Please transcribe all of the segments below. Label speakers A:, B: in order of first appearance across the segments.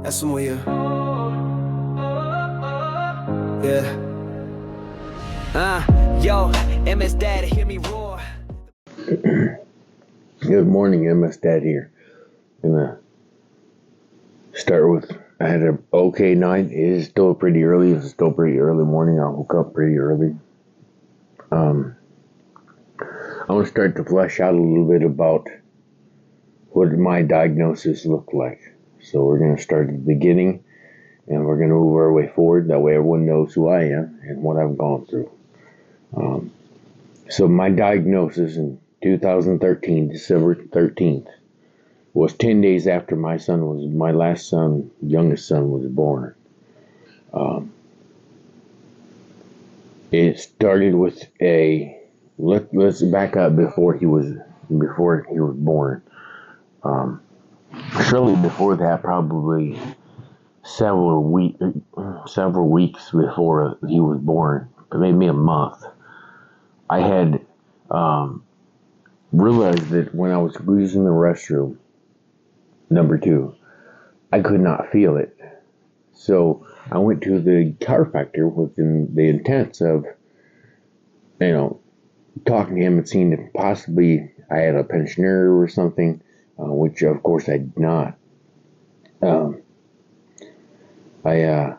A: That's some weird. Yeah. Yo, MS Dad, hear me roar.
B: Good morning, MS Dad here. Gonna start with, I had an okay night. It is still pretty early. It's still pretty early morning. I woke up pretty early. I want to start to flesh out a little bit about what my diagnosis looked like. So we're going to start at the beginning, and we're going to move our way forward. That way everyone knows who I am and what I've gone through. So my diagnosis in 2013, December 13th, was 10 days after my youngest son was born. It started with let's back up before he was born. Shortly before that, probably several weeks before he was born, maybe a month, I had realized that when I was using the restroom, number 2, I could not feel it. So I went to the chiropractor with the intents of, talking to him and seeing if possibly I had a pinched nerve or something, which of course I did not. I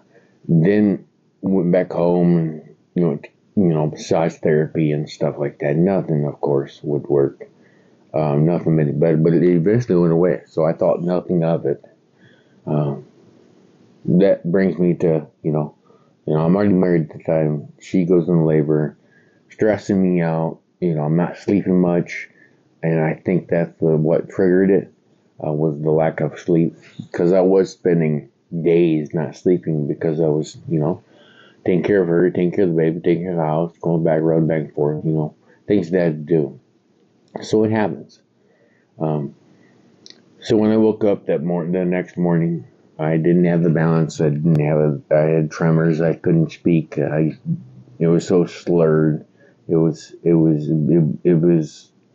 B: then went back home and, massage therapy and stuff like that. Nothing, of course, would work. Nothing made it better, but it eventually went away. So I thought nothing of it. That brings me to, I'm already married at the time. She goes in labor, stressing me out. I'm not sleeping much. And I think that's what triggered it, was the lack of sleep. Because I was spending days not sleeping because I was, taking care of her, taking care of the baby, taking care of the house, going back, running back and forth, things that I had to do. So it happens. So when I woke up the next morning, I didn't have the balance. I had tremors. I couldn't speak. It was so slurred. It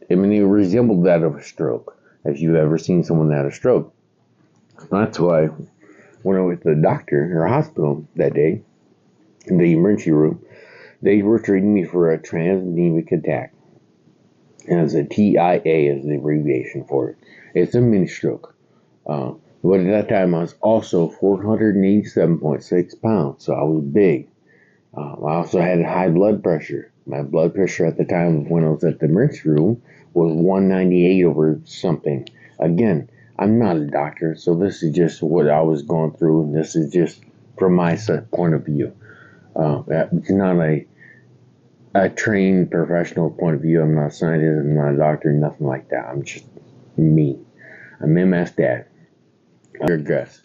B: resembled that of a stroke. If you've ever seen someone that had a stroke. That's why when I went to the doctor or hospital that day, in the emergency room, they were treating me for a transaminemic attack. And it's a TIA is the abbreviation for it. It's a mini stroke. But at that time, I was also 487.6 pounds, so I was big. I also had high blood pressure. My blood pressure at the time when I was at the emergency room was 198 over something. Again, I'm not a doctor, so this is just what I was going through, and this is just from my point of view. It's not a trained professional point of view. I'm not a scientist, I'm not a doctor, nothing like that. I'm just me. I'm MS Dad. I digress.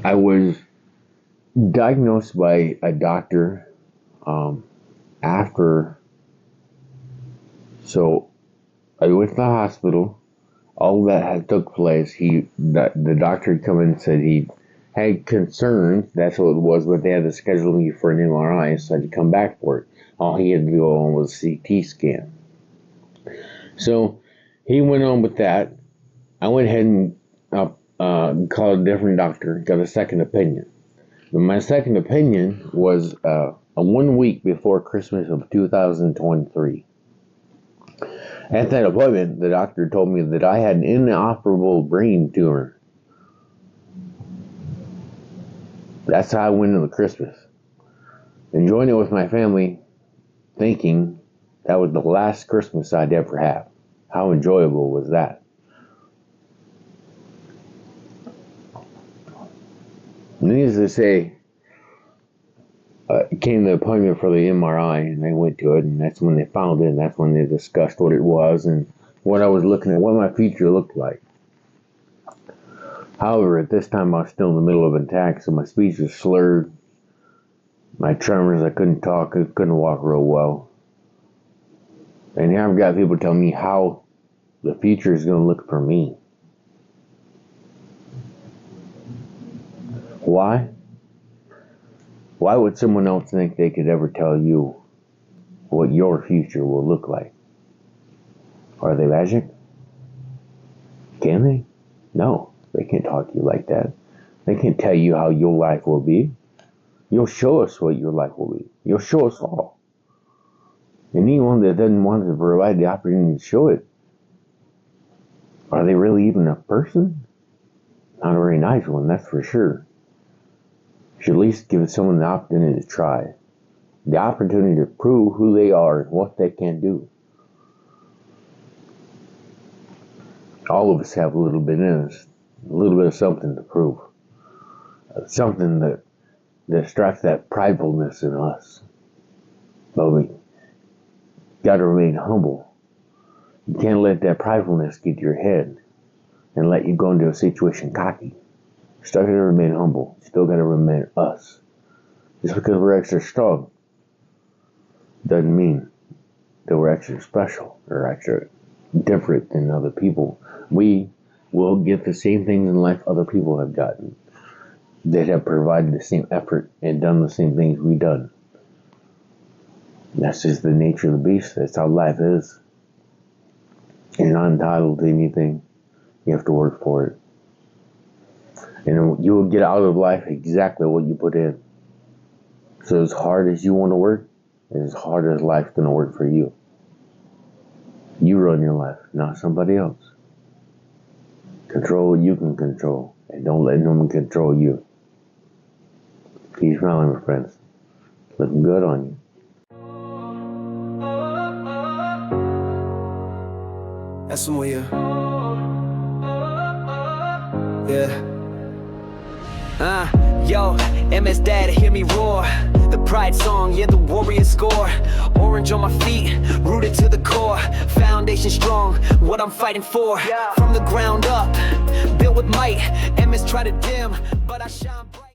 B: I was diagnosed by a doctor so I went to the hospital. All that had took place. The doctor had come in and said he had concerns. That's what it was, but they had to schedule me for an MRI, so I had to come back for it. All he had to go on was a CT scan. So he went on with that. I went ahead and called a different doctor, got a second opinion. My second opinion was a 1 week before Christmas of 2023. At that appointment, the doctor told me that I had an inoperable brain tumor. That's how I went into Christmas. Enjoying it with my family, thinking that was the last Christmas I'd ever have. How enjoyable was that? Needless to say, it came the appointment for the MRI, and I went to it, and that's when they found it, and that's when they discussed what it was and what I was looking at, what my future looked like. However, at this time, I was still in the middle of an attack, so my speech was slurred. My tremors, I couldn't talk, I couldn't walk real well. And here I've got people telling me how the future is going to look for me. Why? Why would someone else think they could ever tell you what your future will look like? Are they magic? Can they? No. They can't talk to you like that. They can't tell you how your life will be. You'll show us what your life will be. You'll show us all. And anyone that doesn't want to provide the opportunity to show it, are they really even a person? Not a very nice one, that's for sure. You should at least give someone the opportunity to try. The opportunity to prove who they are and what they can do. All of us have a little bit in us, a little bit of something to prove. Something that strikes that pridefulness in us. But we got to remain humble. You can't let that pridefulness get to your head and let you go into a situation cocky. You still got to remain humble. You still got to remain us. Just because we're extra strong doesn't mean that we're extra special or extra different than other people. We will get the same things in life other people have gotten, that have provided the same effort and done the same things we've done. That's just the nature of the beast. That's how life is. You're not entitled to anything. You have to work for it. And you will get out of life exactly what you put in. So as hard as you want to work, as hard as life's going to work for you. You run your life, not somebody else. Control what you can control, and don't let no one control you. Keep smiling, my friends. Looking good on you.
A: That's some way, yeah. Yo, MS Dad, hear me roar. The pride song, yeah, the warrior score. Orange on my feet, rooted to the core. Foundation strong, what I'm fighting for. From the ground up, built with might. MS try to dim, but I shine bright.